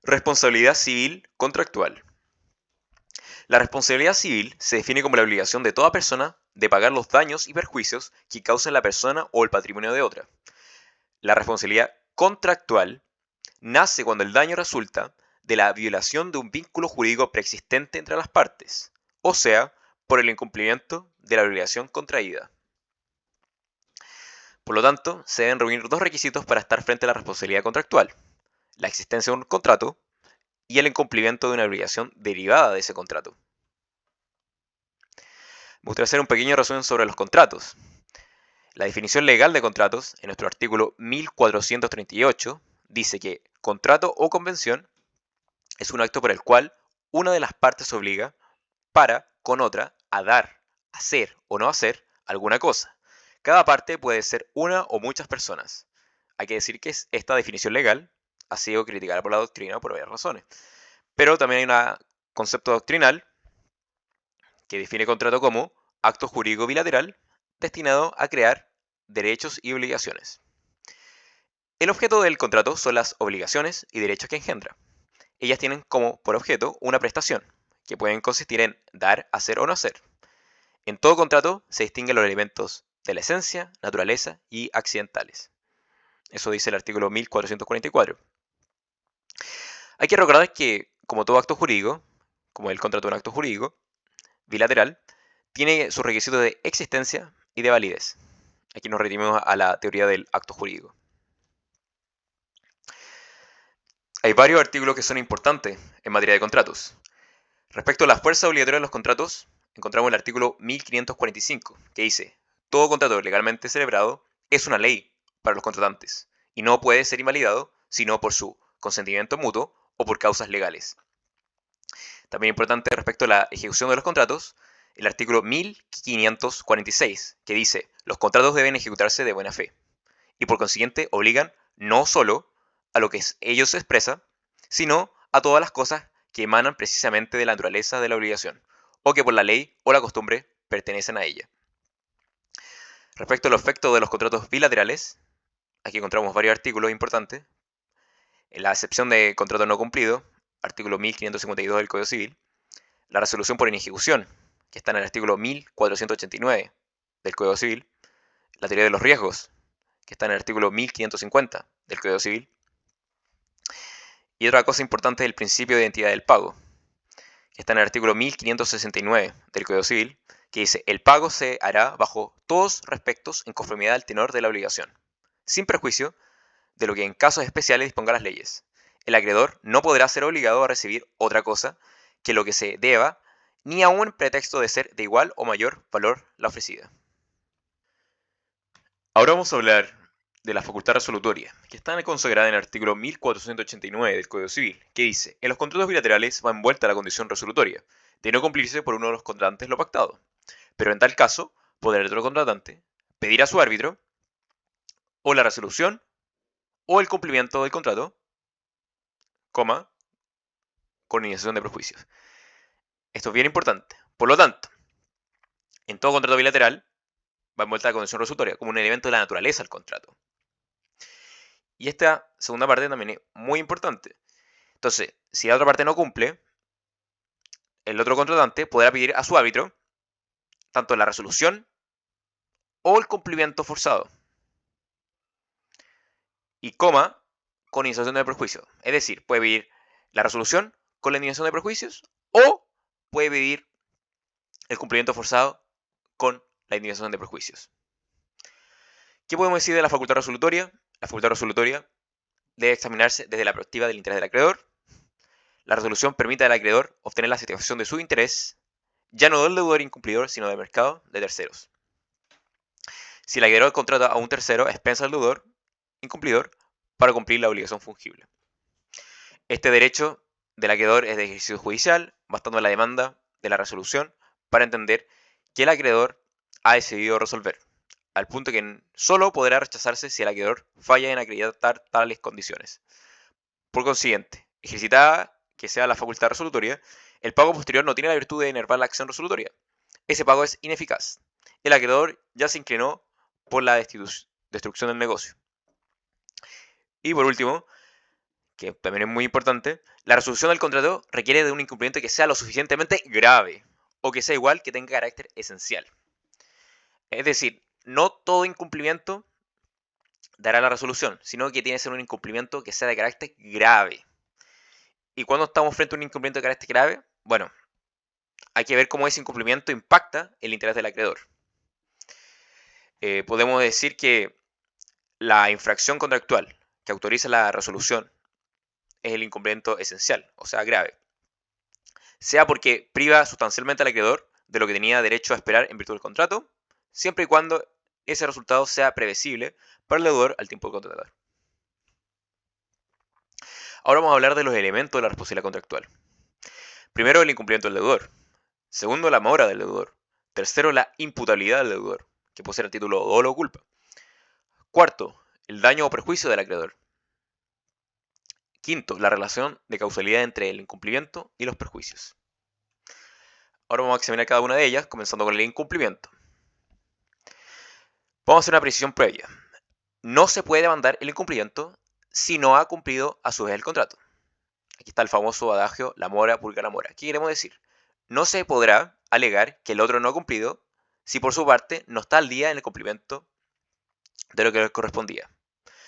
Responsabilidad civil contractual. La responsabilidad civil se define como la obligación de toda persona de pagar los daños y perjuicios que causen la persona o el patrimonio de otra. La responsabilidad contractual nace cuando el daño resulta de la violación de un vínculo jurídico preexistente entre las partes, o sea, por el incumplimiento de la obligación contraída. Por lo tanto, se deben reunir dos requisitos para estar frente a la responsabilidad contractual: la existencia de un contrato y el incumplimiento de una obligación derivada de ese contrato. Me gustaría hacer un pequeño resumen sobre los contratos. La definición legal de contratos, en nuestro artículo 1438, dice que contrato o convención es un acto por el cual una de las partes obliga para con otra a dar, hacer o no hacer alguna cosa. Cada parte puede ser una o muchas personas. Hay que decir que esta definición legal ha sido criticada por la doctrina por varias razones. Pero también hay un concepto doctrinal que define contrato como acto jurídico bilateral destinado a crear derechos y obligaciones. El objeto del contrato son las obligaciones y derechos que engendra. Ellas tienen como por objeto una prestación, que pueden consistir en dar, hacer o no hacer. En todo contrato se distinguen los elementos de la esencia, naturaleza y accidentales. Eso dice el artículo 1444. Hay que recordar que, como todo acto jurídico, como el contrato de un acto jurídico bilateral, tiene sus requisitos de existencia y de validez. Aquí nos remitimos a la teoría del acto jurídico. Hay varios artículos que son importantes en materia de contratos. Respecto a la fuerza obligatoria de los contratos, encontramos el artículo 1545, que dice: todo contrato legalmente celebrado es una ley para los contratantes y no puede ser invalidado sino por su consentimiento mutuo o por causas legales. También importante respecto a la ejecución de los contratos, el artículo 1546, que dice: los contratos deben ejecutarse de buena fe y por consiguiente obligan no solo a lo que ellos expresan, sino a todas las cosas que emanan precisamente de la naturaleza de la obligación, o que por la ley o la costumbre pertenecen a ella. Respecto al efecto de los contratos bilaterales, aquí encontramos varios artículos importantes. En la excepción de contrato no cumplido, artículo 1552 del Código Civil, la resolución por inejecución, que está en el artículo 1489 del Código Civil, la teoría de los riesgos, que está en el artículo 1550 del Código Civil, y otra cosa importante es el principio de identidad del pago, que está en el artículo 1569 del Código Civil, que dice: el pago se hará bajo todos respectos en conformidad al tenor de la obligación, sin perjuicio de lo que en casos especiales dispongan las leyes. El acreedor no podrá ser obligado a recibir otra cosa que lo que se deba, ni aun en pretexto de ser de igual o mayor valor la ofrecida. Ahora vamos a hablar de la facultad resolutoria, que está consagrada en el artículo 1489 del Código Civil, que dice: en los contratos bilaterales va envuelta la condición resolutoria, de no cumplirse por uno de los contratantes lo pactado, pero en tal caso podrá el otro contratante pedir a su árbitro o la resolución o el cumplimiento del contrato, coma, con iniciación de prejuicios. Esto es bien importante. Por lo tanto, en todo contrato bilateral va envuelta la condición resolutoria como un elemento de la naturaleza del contrato. Y esta segunda parte también es muy importante. Entonces, si la otra parte no cumple, el otro contratante podrá pedir a su árbitro tanto la resolución o el cumplimiento forzado. Y coma, con iniciación de prejuicio. Es decir, puede pedir la resolución con la iniciación de prejuicios o puede pedir el cumplimiento forzado con la iniciación de prejuicios. ¿Qué podemos decir de la facultad resolutoria? La facultad resolutoria debe examinarse desde la perspectiva del interés del acreedor. La resolución permite al acreedor obtener la satisfacción de su interés, ya no del deudor incumplidor, sino del mercado de terceros. Si el acreedor contrata a un tercero a expensas del deudor incumplidor para cumplir la obligación fungible. Este derecho del acreedor es de ejercicio judicial, bastando la demanda de la resolución para entender que el acreedor ha decidido resolver, al punto que solo podrá rechazarse si el acreedor falla en acreditar tales condiciones. Por consiguiente, ejercitada que sea la facultad resolutoria, el pago posterior no tiene la virtud de enervar la acción resolutoria. Ese pago es ineficaz. El acreedor ya se inclinó por la destrucción del negocio. Y por último, que también es muy importante, la resolución del contrato requiere de un incumplimiento que sea lo suficientemente grave o que sea igual que tenga carácter esencial. Es decir, no todo incumplimiento dará la resolución, sino que tiene que ser un incumplimiento que sea de carácter grave. ¿Y cuando estamos frente a un incumplimiento de carácter grave? Bueno, hay que ver cómo ese incumplimiento impacta el interés del acreedor. Podemos decir que la infracción contractual que autoriza la resolución es el incumplimiento esencial, o sea, grave. Sea porque priva sustancialmente al acreedor de lo que tenía derecho a esperar en virtud del contrato, siempre y cuando ese resultado sea previsible para el deudor al tiempo de contratar. Ahora vamos a hablar de los elementos de la responsabilidad contractual. Primero, el incumplimiento del deudor. Segundo, la mora del deudor. Tercero, la imputabilidad del deudor, que puede ser a título dolo o culpa. Cuarto, el daño o perjuicio del acreedor. Quinto, la relación de causalidad entre el incumplimiento y los perjuicios. Ahora vamos a examinar cada una de ellas, comenzando con el incumplimiento. Vamos a hacer una precisión previa. No se puede demandar el incumplimiento si no ha cumplido a su vez el contrato. Aquí está el famoso adagio, la mora purga la mora. ¿Qué queremos decir? No se podrá alegar que el otro no ha cumplido si por su parte no está al día en el cumplimiento de lo que le correspondía.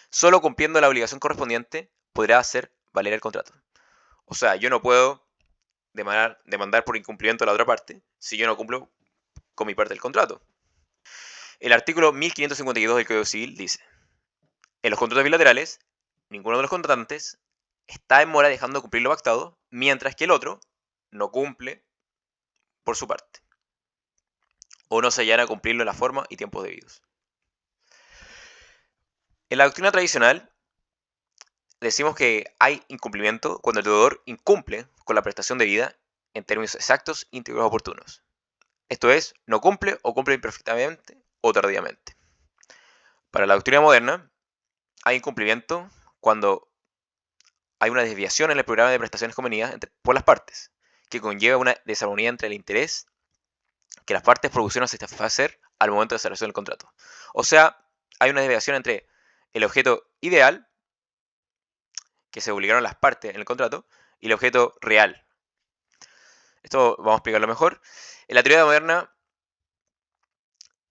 Solo cumpliendo la obligación correspondiente podrá hacer valer el contrato. O sea, yo no puedo demandar por incumplimiento a la otra parte si yo no cumplo con mi parte del contrato. El artículo 1552 del Código Civil dice: en los contratos bilaterales, ninguno de los contratantes está en mora dejando de cumplir lo pactado, mientras que el otro no cumple por su parte, o no se hallara a cumplirlo en la forma y tiempos debidos. En la doctrina tradicional, decimos que hay incumplimiento cuando el deudor incumple con la prestación debida en términos exactos, íntegros, oportunos. Esto es, no cumple o cumple imperfectamente o tardíamente. Para la doctrina moderna, hay incumplimiento cuando hay una desviación en el programa de prestaciones convenidas por las partes, que conlleva una desarmonía entre el interés que las partes propusieron satisfacer al momento de celebración del contrato. O sea, hay una desviación entre el objeto ideal, que se obligaron las partes en el contrato, y el objeto real. Esto vamos a explicarlo mejor. En la teoría moderna,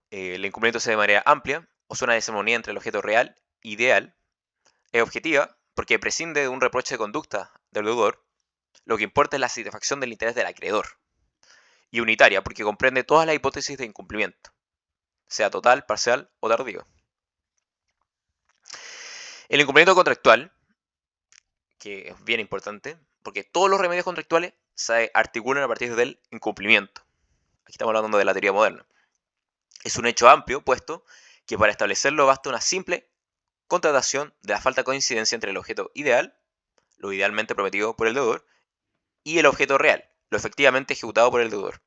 el incumplimiento se ve de manera amplia, o sea, una desarmonía entre el objeto real e ideal. Es objetiva porque prescinde de un reproche de conducta del deudor. Lo que importa es la satisfacción del interés del acreedor. Y unitaria porque comprende todas las hipótesis de incumplimiento, sea total, parcial o tardío. El incumplimiento contractual, que es bien importante, porque todos los remedios contractuales se articulan a partir del incumplimiento. Aquí estamos hablando de la teoría moderna. Es un hecho amplio, puesto que para establecerlo basta una simple contratación de la falta de coincidencia entre el objeto ideal, lo idealmente prometido por el deudor, y el objeto real, lo efectivamente ejecutado por el deudor.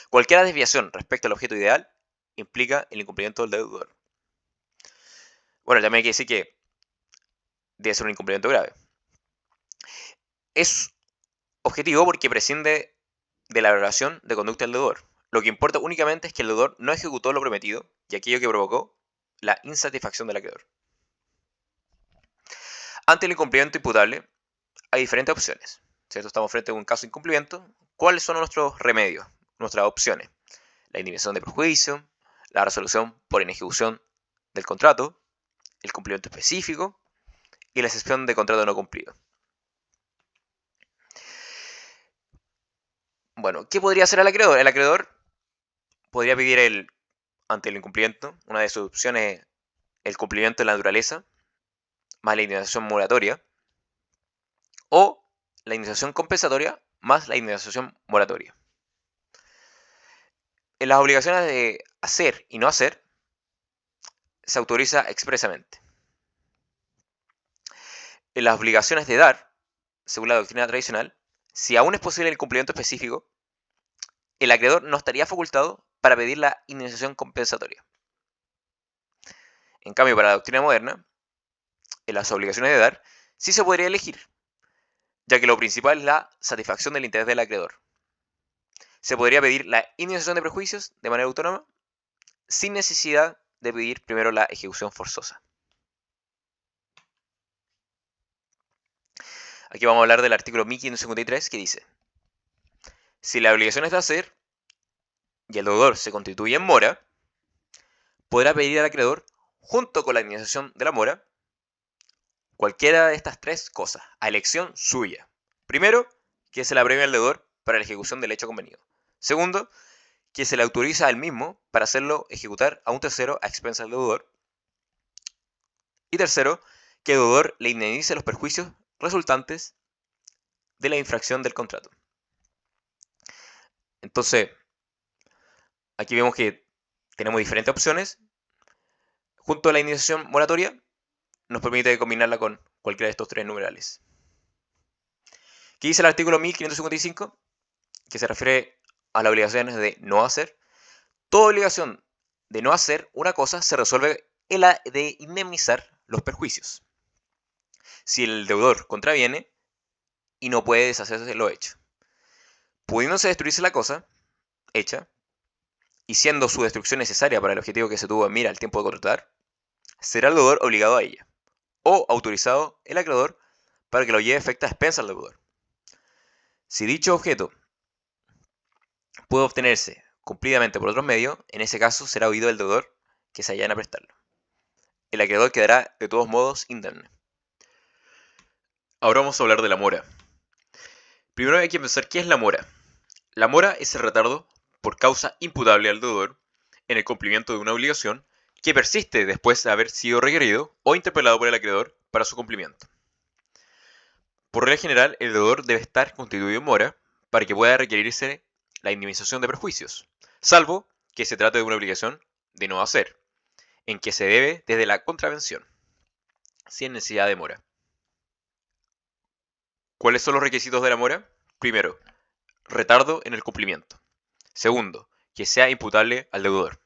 Cualquier desviación respecto al objeto ideal implica el incumplimiento del deudor. Bueno, también hay que decir que debe ser un incumplimiento grave. Es objetivo porque prescinde de la valoración de conducta del deudor. Lo que importa únicamente es que el deudor no ejecutó lo prometido y aquello que provocó la insatisfacción del acreedor. Ante el incumplimiento imputable, hay diferentes opciones. ¿Cierto? Estamos frente a un caso de incumplimiento. ¿Cuáles son nuestros remedios, nuestras opciones? La indemnización de perjuicio, la resolución por inejecución del contrato, el cumplimiento específico y la excepción de contrato no cumplido. Bueno, ¿qué podría hacer el acreedor? El acreedor podría pedir ante el incumplimiento, una de sus opciones es el cumplimiento de la naturaleza, más la indemnización moratoria, o la indemnización compensatoria más la indemnización moratoria. En las obligaciones de hacer y no hacer, se autoriza expresamente. En las obligaciones de dar, según la doctrina tradicional, si aún es posible el cumplimiento específico, el acreedor no estaría facultado para pedir la indemnización compensatoria. En cambio, para la doctrina moderna, en las obligaciones de dar, sí se podría elegir, ya que lo principal es la satisfacción del interés del acreedor. Se podría pedir la indemnización de perjuicios de manera autónoma, sin necesidad de pedir primero la ejecución forzosa. Aquí vamos a hablar del artículo 1553 que dice: si la obligación es de hacer y el deudor se constituye en mora, podrá pedir al acreedor, junto con la indemnización de la mora, cualquiera de estas tres cosas, a elección suya. Primero, que se le apremie al deudor para la ejecución del hecho convenido. Segundo, que se le autoriza al mismo para hacerlo ejecutar a un tercero a expensas del deudor. Y tercero, que el deudor le indemnice los perjuicios resultantes de la infracción del contrato. Entonces, aquí vemos que tenemos diferentes opciones. Junto a la indemnización moratoria, nos permite combinarla con cualquiera de estos tres numerales. ¿Qué dice el artículo 1555? Que se refiere a las obligaciones de no hacer. Toda obligación de no hacer una cosa se resuelve en la de indemnizar los perjuicios. Si el deudor contraviene y no puede deshacerse de lo hecho, pudiéndose destruirse la cosa hecha, y siendo su destrucción necesaria para el objetivo que se tuvo en mira al tiempo de contratar, será el deudor obligado a ella, o autorizado el acreedor para que lo lleve a efecto a expensas al deudor. Si dicho objeto puede obtenerse cumplidamente por otros medios, en ese caso será oído el deudor que se hallan a prestarlo. El acreedor quedará de todos modos indemne. Ahora vamos a hablar de la mora. Primero hay que pensar qué es la mora. La mora es el retardo por causa imputable al deudor en el cumplimiento de una obligación que persiste después de haber sido requerido o interpelado por el acreedor para su cumplimiento. Por regla general, el deudor debe estar constituido en mora para que pueda requerirse la indemnización de perjuicios, salvo que se trate de una obligación de no hacer, en que se debe desde la contravención, sin necesidad de mora. ¿Cuáles son los requisitos de la mora? Primero, retardo en el cumplimiento. Segundo, que sea imputable al deudor.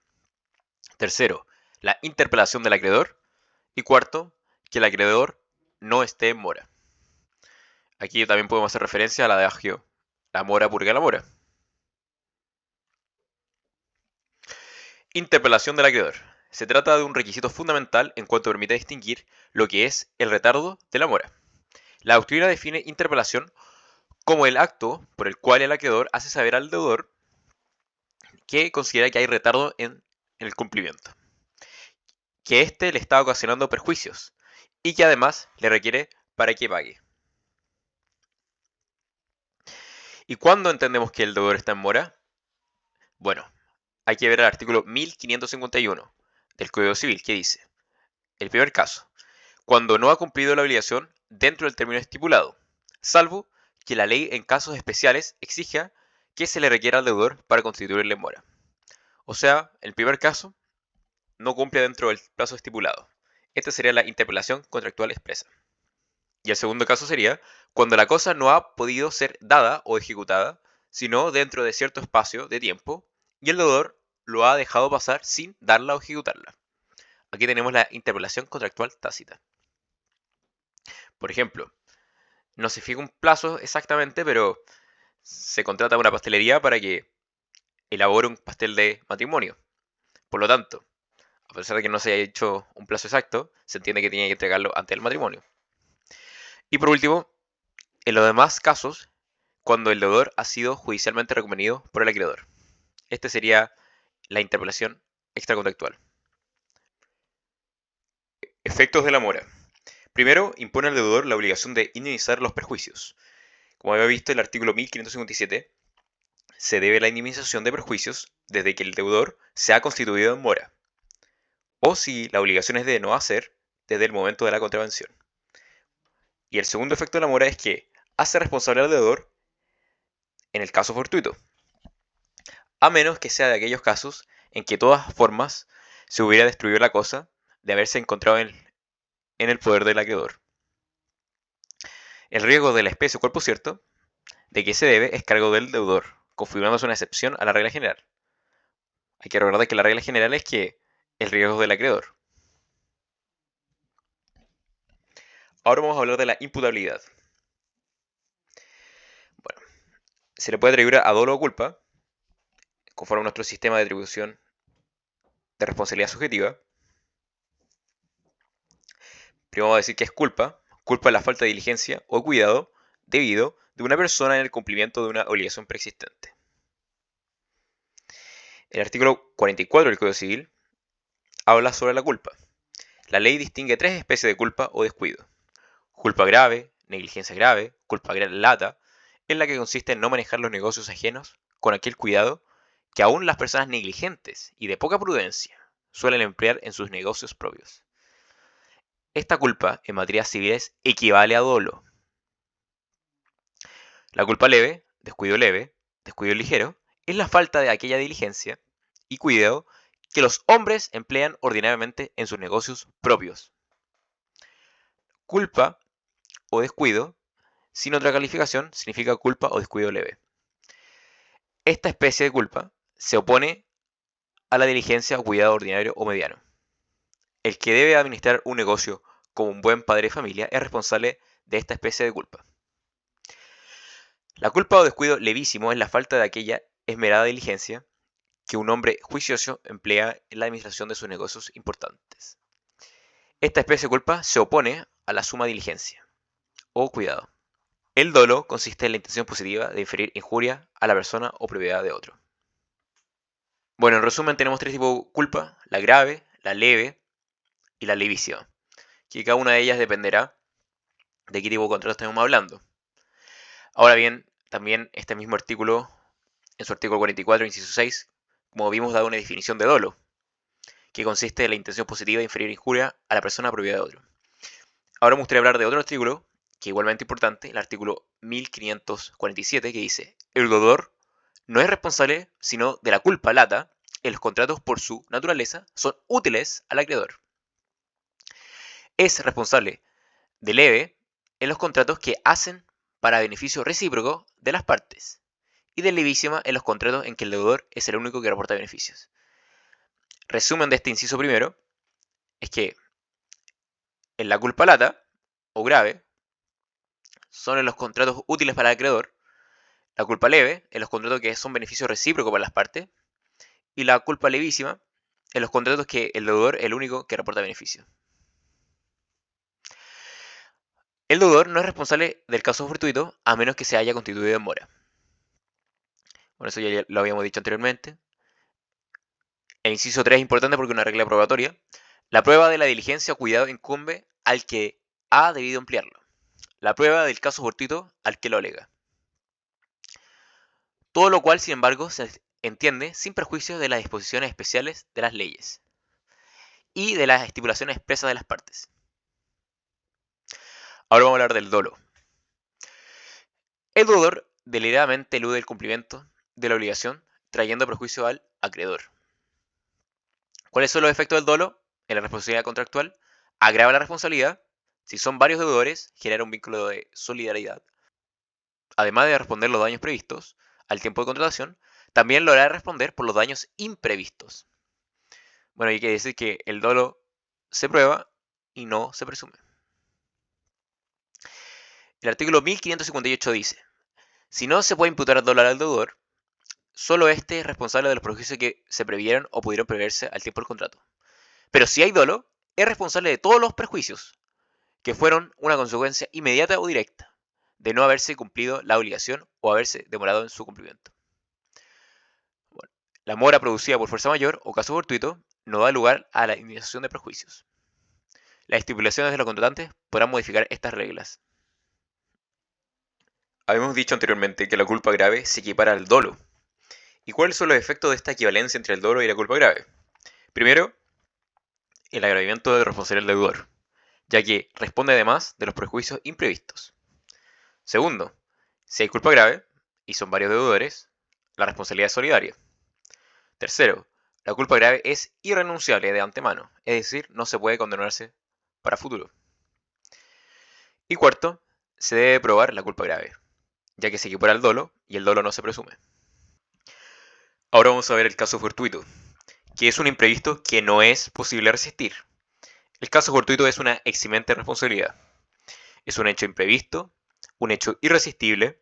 Tercero, la interpelación del acreedor. Y cuarto, que el acreedor no esté en mora. Aquí también podemos hacer referencia a la de adagio: la mora purga la mora. Interpelación del acreedor. Se trata de un requisito fundamental en cuanto permite distinguir lo que es el retardo de la mora. La doctrina define interpelación como el acto por el cual el acreedor hace saber al deudor que considera que hay retardo en el cumplimiento, que éste le está ocasionando perjuicios y que además le requiere para que pague. ¿Y cuándo entendemos que el deudor está en mora? Bueno, hay que ver el artículo 1551 del Código Civil, que dice: el primer caso, cuando no ha cumplido la obligación dentro del término estipulado, salvo que la ley en casos especiales exija que se le requiera al deudor para constituirle en mora. O sea, el primer caso no cumple dentro del plazo estipulado. Esta sería la interpelación contractual expresa. Y el segundo caso sería cuando la cosa no ha podido ser dada o ejecutada, sino dentro de cierto espacio de tiempo, y el deudor lo ha dejado pasar sin darla o ejecutarla. Aquí tenemos la interpelación contractual tácita. Por ejemplo, no se fija un plazo exactamente, pero se contrata a una pastelería para que elabore un pastel de matrimonio. Por lo tanto, a pesar de que no se haya hecho un plazo exacto, se entiende que tiene que entregarlo antes del matrimonio. Y por último, en los demás casos, cuando el deudor ha sido judicialmente reconvenido por el acreedor. Este sería la interpelación extracontractual. Efectos de la mora. Primero, impone al deudor la obligación de indemnizar los perjuicios. Como había visto en el artículo 1557, se debe la indemnización de perjuicios desde que el deudor se ha constituido en mora, o si la obligación es de no hacer, desde el momento de la contravención. Y el segundo efecto de la mora es que hace responsable al deudor en el caso fortuito, a menos que sea de aquellos casos en que de todas formas se hubiera destruido la cosa de haberse encontrado en el poder del acreedor. El riesgo de la especie o cuerpo cierto de que se debe es cargo del deudor, configurándose una excepción a la regla general. Hay que recordar que la regla general es que el riesgo del acreedor. Ahora vamos a hablar de la imputabilidad. Bueno, se le puede atribuir a dolo o culpa, conforme a nuestro sistema de atribución de responsabilidad subjetiva. Primero vamos a decir que es culpa. Culpa es la falta de diligencia o cuidado debido de una persona en el cumplimiento de una obligación preexistente. El artículo 44 del Código Civil habla sobre la culpa. La ley distingue tres especies de culpa o descuido: culpa grave, negligencia grave, culpa lata, en la que consiste en no manejar los negocios ajenos con aquel cuidado que aún las personas negligentes y de poca prudencia suelen emplear en sus negocios propios. Esta culpa en materias civiles equivale a dolo. La culpa leve, descuido ligero, es la falta de aquella diligencia y cuidado que los hombres emplean ordinariamente en sus negocios propios. Culpa o descuido, sin otra calificación, significa culpa o descuido leve. Esta especie de culpa se opone a la diligencia o cuidado ordinario o mediano. El que debe administrar un negocio como un buen padre de familia es responsable de esta especie de culpa. La culpa o descuido levísimo es la falta de aquella esmerada diligencia que un hombre juicioso emplea en la administración de sus negocios importantes. Esta especie de culpa se opone a la suma diligencia o cuidado. El dolo consiste en la intención positiva de inferir injuria a la persona o propiedad de otro. Bueno, en resumen tenemos tres tipos de culpa: la grave, la leve y la levísima, que cada una de ellas dependerá de qué tipo de contrato estamos hablando. Ahora bien, también este mismo artículo, en su artículo 44, inciso 6, como vimos, da una definición de dolo, que consiste en la intención positiva de inferir injuria a la persona o propiedad de otro. Ahora me gustaría hablar de otro artículo, que igualmente importante, el artículo 1547, que dice: el deudor no es responsable sino de la culpa lata, en los contratos por su naturaleza son útiles al acreedor. Es responsable de leve en los contratos que hacen para beneficio recíproco de las partes, y de levísima en los contratos en que el deudor es el único que reporta beneficios. Resumen de este inciso primero es que en la culpa lata o grave son en los contratos útiles para el acreedor, la culpa leve en los contratos que son beneficio recíproco para las partes, y la culpa levísima en los contratos que el deudor es el único que reporta beneficio. El deudor no es responsable del caso fortuito a menos que se haya constituido en mora. Bueno, eso ya lo habíamos dicho anteriormente. El inciso 3 es importante porque es una regla probatoria. La prueba de la diligencia o cuidado incumbe al que ha debido emplearlo. La prueba del caso fortuito al que lo alega. Todo lo cual, sin embargo, se entiende sin perjuicio de las disposiciones especiales de las leyes y de las estipulaciones expresas de las partes. Ahora vamos a hablar del dolo. El deudor deliberadamente elude el cumplimiento de la obligación, trayendo perjuicio al acreedor. ¿Cuáles son los efectos del dolo en la responsabilidad contractual? Agrava la responsabilidad. Si son varios deudores, genera un vínculo de solidaridad. Además de responder los daños previstos al tiempo de contratación, también lo hará responder por los daños imprevistos. Bueno, hay que decir que el dolo se prueba y no se presume. El artículo 1558 dice: si no se puede imputar dolo al deudor, solo éste es responsable de los perjuicios que se previeron o pudieron preverse al tiempo del contrato. Pero si hay dolo, es responsable de todos los perjuicios que fueron una consecuencia inmediata o directa de no haberse cumplido la obligación o haberse demorado en su cumplimiento. Bueno, la mora producida por fuerza mayor o caso fortuito no da lugar a la indemnización de perjuicios. Las estipulaciones de los contratantes podrán modificar estas reglas. Habíamos dicho anteriormente que la culpa grave se equipara al dolo. ¿Y cuáles son los efectos de esta equivalencia entre el dolo y la culpa grave? Primero, el agravamiento de responsabilidad del deudor, ya que responde además de los perjuicios imprevistos. Segundo, si hay culpa grave y son varios deudores, la responsabilidad es solidaria. Tercero, la culpa grave es irrenunciable de antemano, es decir, no se puede condenarse para futuro. Y cuarto, se debe probar la culpa grave, ya que se equipara al dolo y el dolo no se presume. Ahora vamos a ver el caso fortuito, que es un imprevisto que no es posible resistir. El caso fortuito es una eximente responsabilidad. Es un hecho imprevisto, un hecho irresistible,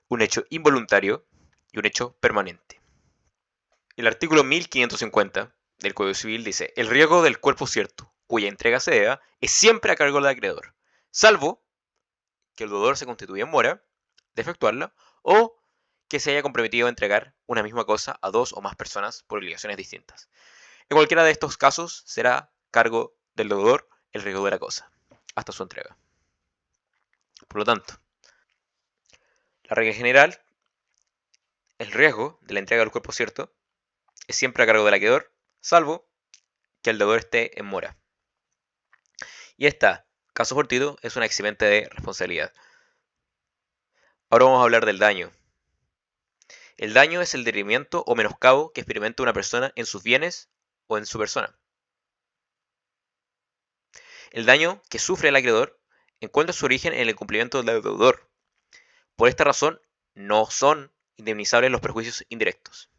un hecho involuntario y un hecho permanente. El artículo 1550 del Código Civil dice: el riesgo del cuerpo cierto, cuya entrega se deba, es siempre a cargo del acreedor, salvo que el deudor se constituya en mora de efectuarla, o que se haya comprometido a entregar una misma cosa a dos o más personas por obligaciones distintas. En cualquiera de estos casos será cargo del deudor el riesgo de la cosa, hasta su entrega. Por lo tanto, la regla general, el riesgo de la entrega del cuerpo cierto, es siempre a cargo del acreedor, salvo que el deudor esté en mora. Y esta, caso fortuito, es una eximente de responsabilidad. Ahora vamos a hablar del daño. El daño es el detrimento o menoscabo que experimenta una persona en sus bienes o en su persona. El daño que sufre el acreedor encuentra su origen en el incumplimiento del deudor. Por esta razón, no son indemnizables los perjuicios indirectos.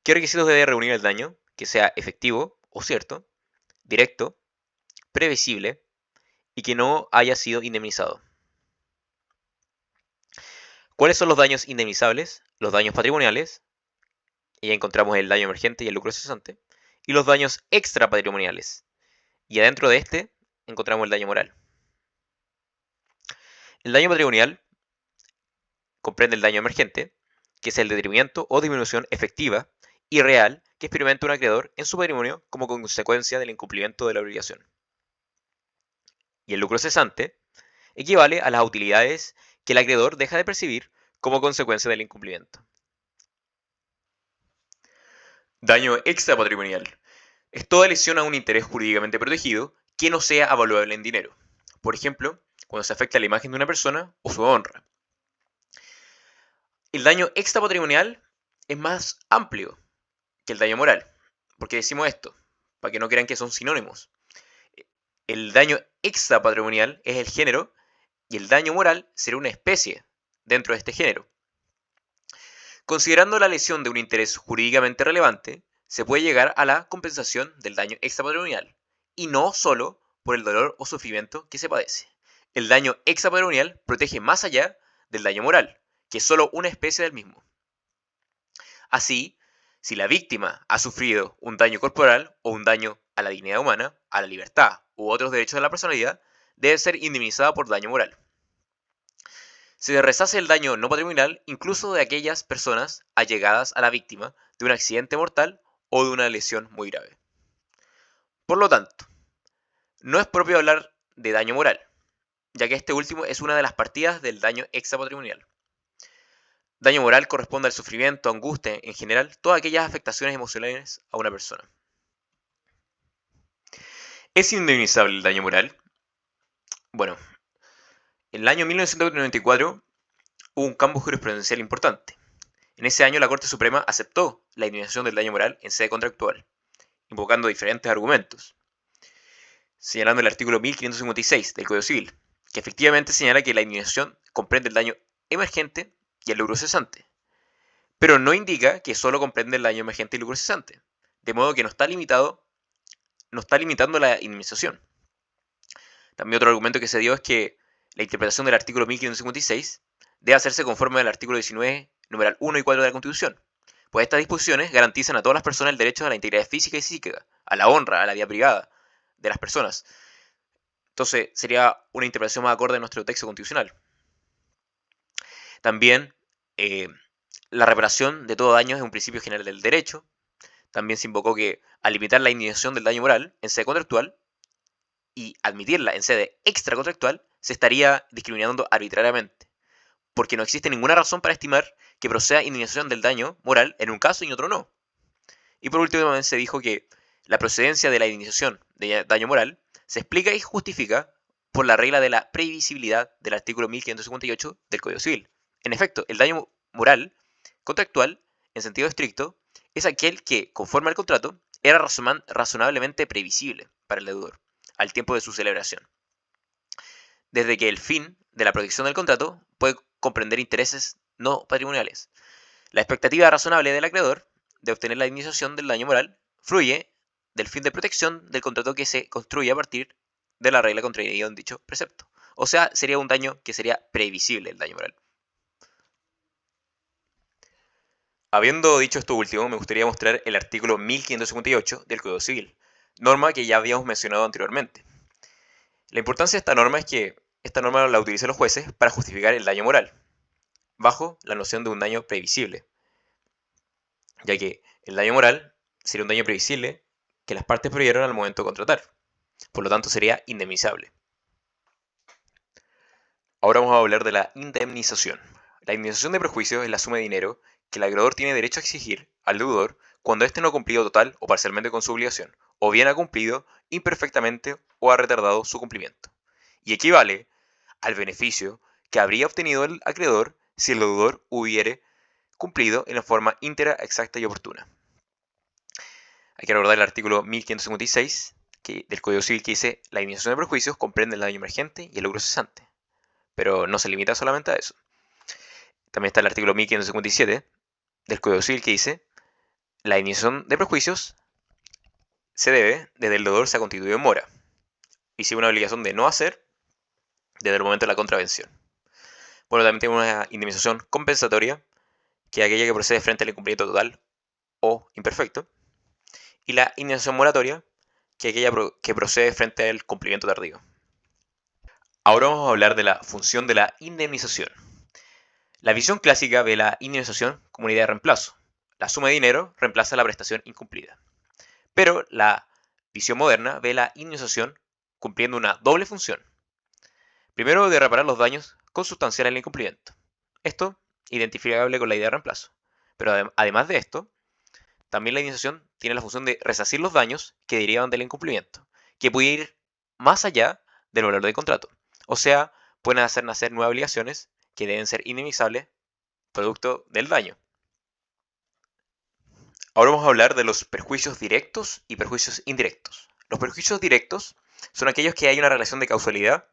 ¿Qué requisitos debe reunir el daño? Que sea efectivo o cierto, directo, previsible y que no haya sido indemnizado. ¿Cuáles son los daños indemnizables? Los daños patrimoniales, y ya encontramos el daño emergente y el lucro cesante, y los daños extrapatrimoniales, y adentro de este encontramos el daño moral. El daño patrimonial comprende el daño emergente, que es el detrimento o disminución efectiva y real que experimenta un acreedor en su patrimonio como consecuencia del incumplimiento de la obligación. Y el lucro cesante equivale a las utilidades que el acreedor deja de percibir como consecuencia del incumplimiento. Daño extrapatrimonial es toda lesión a un interés jurídicamente protegido que no sea avaluable en dinero. Por ejemplo, cuando se afecta la imagen de una persona o su honra. El daño extrapatrimonial es más amplio que el daño moral. ¿Por qué decimos esto? Para que no crean que son sinónimos. El daño extrapatrimonial es el género y el daño moral será una especie dentro de este género. Considerando la lesión de un interés jurídicamente relevante, se puede llegar a la compensación del daño extrapatrimonial, y no solo por el dolor o sufrimiento que se padece. El daño extrapatrimonial protege más allá del daño moral, que es solo una especie del mismo. Así, si la víctima ha sufrido un daño corporal o un daño a la dignidad humana, a la libertad u otros derechos de la personalidad, debe ser indemnizada por daño moral. Se resace el daño no patrimonial incluso de aquellas personas allegadas a la víctima de un accidente mortal o de una lesión muy grave. Por lo tanto, no es propio hablar de daño moral, ya que este último es una de las partidas del daño extrapatrimonial. Daño moral corresponde al sufrimiento, angustia, en general, todas aquellas afectaciones emocionales a una persona. ¿Es indemnizable el daño moral? Bueno, en el año 1994 hubo un cambio jurisprudencial importante. En ese año la Corte Suprema aceptó la indemnización del daño moral en sede contractual, invocando diferentes argumentos, señalando el artículo 1556 del Código Civil, que efectivamente señala que la indemnización comprende el daño emergente y el lucro cesante, pero no indica que solo comprende el daño emergente y el lucro cesante, de modo que no está limitando la indemnización. También otro argumento que se dio es que la interpretación del artículo 1556 debe hacerse conforme al artículo 19, numeral 1 y 4 de la Constitución, pues estas disposiciones garantizan a todas las personas el derecho a la integridad física y psíquica, a la honra, a la vida privada de las personas. Entonces sería una interpretación más acorde a nuestro texto constitucional. También la reparación de todo daño es un principio general del derecho. También se invocó que al limitar la indemnización del daño moral en sede contractual y admitirla en sede extracontractual, se estaría discriminando arbitrariamente, porque no existe ninguna razón para estimar que proceda indemnización del daño moral en un caso y en otro no. Y por último también se dijo que la procedencia de la indemnización de daño moral se explica y justifica por la regla de la previsibilidad del artículo 1558 del Código Civil. En efecto, el daño moral contractual, en sentido estricto, es aquel que, conforme al contrato, era razonablemente previsible para el deudor al tiempo de su celebración. Desde que el fin de la protección del contrato puede comprender intereses no patrimoniales. La expectativa razonable del acreedor de obtener la indemnización del daño moral fluye del fin de protección del contrato que se construye a partir de la regla contraída en dicho precepto. O sea, sería un daño que sería previsible el daño moral. Habiendo dicho esto último, me gustaría mostrar el artículo 1558 del Código Civil, norma que ya habíamos mencionado anteriormente. La importancia de esta norma es que esta norma la utilizan los jueces para justificar el daño moral, bajo la noción de un daño previsible, ya que el daño moral sería un daño previsible que las partes previeron al momento de contratar, por lo tanto sería indemnizable. Ahora vamos a hablar de la indemnización. La indemnización de perjuicios es la suma de dinero que el acreedor tiene derecho a exigir al deudor cuando éste no ha cumplido total o parcialmente con su obligación, o bien ha cumplido imperfectamente o ha retardado su cumplimiento, y equivale al beneficio que habría obtenido el acreedor si el deudor hubiere cumplido en la forma íntegra, exacta y oportuna. Hay que recordar el artículo 1556 del Código Civil que dice: la indemnización de perjuicios comprende el daño emergente y el logro cesante, pero no se limita solamente a eso. También está el artículo 1557 del Código Civil que dice: la indemnización de perjuicios se debe desde el deudor se ha constituido en mora, y si una obligación de no hacer desde el momento de la contravención. Bueno, también tenemos una indemnización compensatoria, que es aquella que procede frente al incumplimiento total o imperfecto, y la indemnización moratoria, que es aquella que procede frente al cumplimiento tardío. Ahora vamos a hablar de la función de la indemnización. La visión clásica ve la indemnización como una idea de reemplazo. La suma de dinero reemplaza la prestación incumplida. Pero la visión moderna ve la indemnización cumpliendo una doble función. Primero, de reparar los daños consustanciales al incumplimiento. Esto identificable con la idea de reemplazo. Pero además de esto, también la indemnización tiene la función de resarcir los daños que derivan del incumplimiento, que puede ir más allá del valor del contrato. O sea, pueden hacer nacer nuevas obligaciones que deben ser indemnizables producto del daño. Ahora vamos a hablar de los perjuicios directos y perjuicios indirectos. Los perjuicios directos son aquellos que hay una relación de causalidad,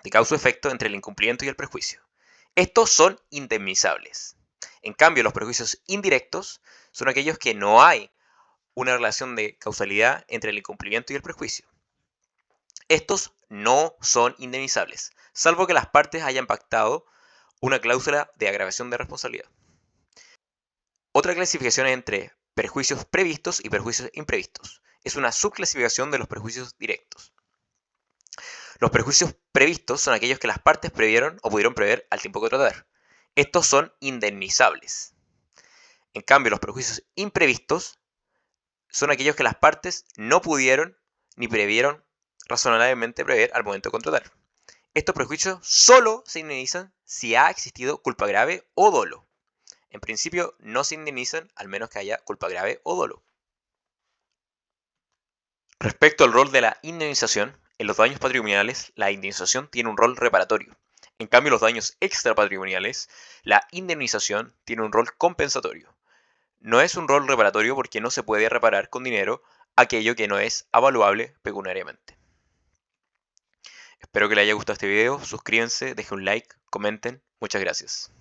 de causa-efecto entre el incumplimiento y el perjuicio. Estos son indemnizables. En cambio, los perjuicios indirectos son aquellos que no hay una relación de causalidad entre el incumplimiento y el perjuicio. Estos no son indemnizables, salvo que las partes hayan pactado una cláusula de agravación de responsabilidad. Otra clasificación es entre perjuicios previstos y perjuicios imprevistos. Es una subclasificación de los perjuicios directos. Los perjuicios previstos son aquellos que las partes previeron o pudieron prever al tiempo de contratar. Estos son indemnizables. En cambio, los perjuicios imprevistos son aquellos que las partes no pudieron ni previeron razonablemente prever al momento de contratar. Estos perjuicios solo se indemnizan si ha existido culpa grave o dolo. En principio, no se indemnizan al menos que haya culpa grave o dolo. Respecto al rol de la indemnización, en los daños patrimoniales, la indemnización tiene un rol reparatorio. En cambio, en los daños extrapatrimoniales, la indemnización tiene un rol compensatorio. No es un rol reparatorio porque no se puede reparar con dinero aquello que no es avaluable pecuniariamente. Espero que les haya gustado este video, suscríbanse, dejen un like, comenten, muchas gracias.